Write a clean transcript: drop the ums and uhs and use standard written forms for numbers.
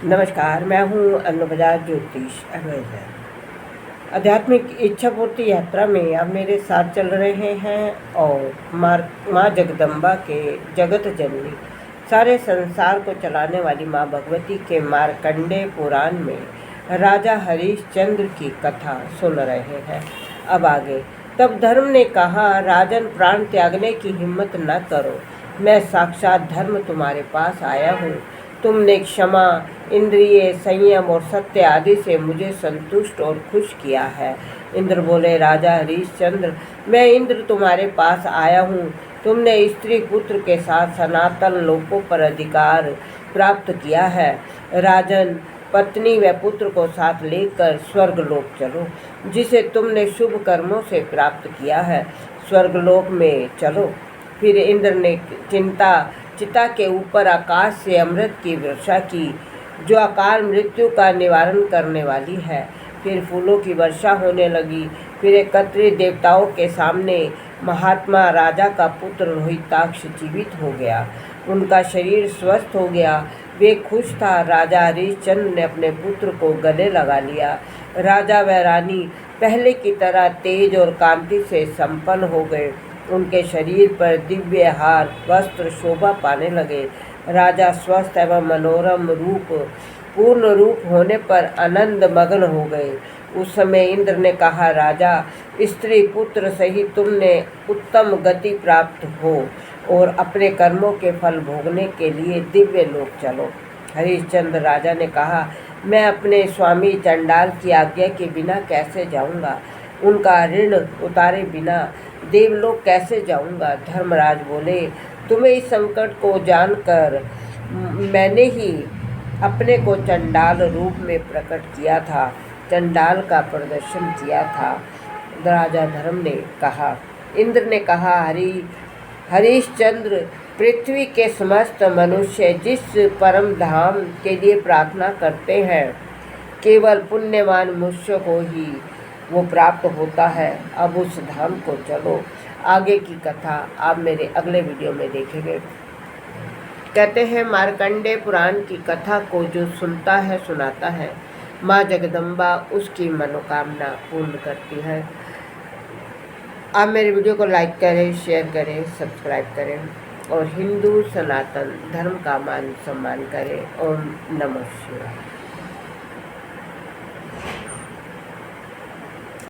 नमस्कार, मैं हूँ अन्नबजाज ज्योतिष एडवाइज़र। आध्यात्मिक इच्छा पूर्ति यात्रा में आप मेरे साथ चल रहे हैं और माँ जगदम्बा के जगत जननी सारे संसार को चलाने वाली माँ भगवती के मार्कंडेय पुराण में राजा हरिश्चंद्र की कथा सुन रहे हैं। अब आगे। तब धर्म ने कहा, राजन, प्राण त्यागने की हिम्मत न करो, मैं साक्षात धर्म तुम्हारे पास आया हूँ। तुमने क्षमा, इंद्रिय संयम और सत्य आदि से मुझे संतुष्ट और खुश किया है। इंद्र बोले, राजा हरिश्चंद्र, मैं इंद्र तुम्हारे पास आया हूँ। तुमने स्त्री पुत्र के साथ सनातन लोकों पर अधिकार प्राप्त किया है। राजन, पत्नी व पुत्र को साथ लेकर स्वर्गलोक चलो, जिसे तुमने शुभ कर्मों से प्राप्त किया है। स्वर्गलोक में चलो। फिर इंद्र ने चिता के ऊपर आकाश से अमृत की वर्षा की, जो अकाल मृत्यु का निवारण करने वाली है। फिर फूलों की वर्षा होने लगी। फिर एकत्रित देवताओं के सामने महात्मा राजा का पुत्र रोहिताक्ष जीवित हो गया। उनका शरीर स्वस्थ हो गया। वे खुश था। राजा हरिश्चंद्र ने अपने पुत्र को गले लगा लिया। राजा व रानी पहले की तरह तेज और कांति से संपन्न हो गए। उनके शरीर पर दिव्य हार वस्त्र शोभा पाने लगे। राजा स्वस्थ एवं मनोरम पूर्ण रूप होने पर आनंद मग्न हो गए। उस समय इंद्र ने कहा, राजा, स्त्री पुत्र सहित तुमने उत्तम गति प्राप्त हो और अपने कर्मों के फल भोगने के लिए दिव्य लोक चलो। हरिश्चंद्र राजा ने कहा, मैं अपने स्वामी चंडाल की आज्ञा के बिना कैसे जाऊंगा? उनका ऋण उतारे बिना देवलोक कैसे जाऊंगा? धर्मराज बोले, तुम्हें इस संकट को जानकर मैंने ही अपने को चंडाल रूप में प्रकट किया था, चंडाल का प्रदर्शन किया था। राजा धर्म ने कहा। इंद्र ने कहा, हरिश्चंद्र, पृथ्वी के समस्त मनुष्य जिस परम धाम के लिए प्रार्थना करते हैं, केवल पुण्यवान मनुष्य को ही वो प्राप्त होता है। अब उस धाम को चलो। आगे की कथा आप मेरे अगले वीडियो में देखेंगे। कहते हैं, मार्कंडेय पुराण की कथा को जो सुनता है, सुनाता है, माँ जगदम्बा उसकी मनोकामना पूर्ण करती है। आप मेरे वीडियो को लाइक करें, शेयर करें, सब्सक्राइब करें और हिंदू सनातन धर्म का मान सम्मान करें। ओम नमः शिवाय।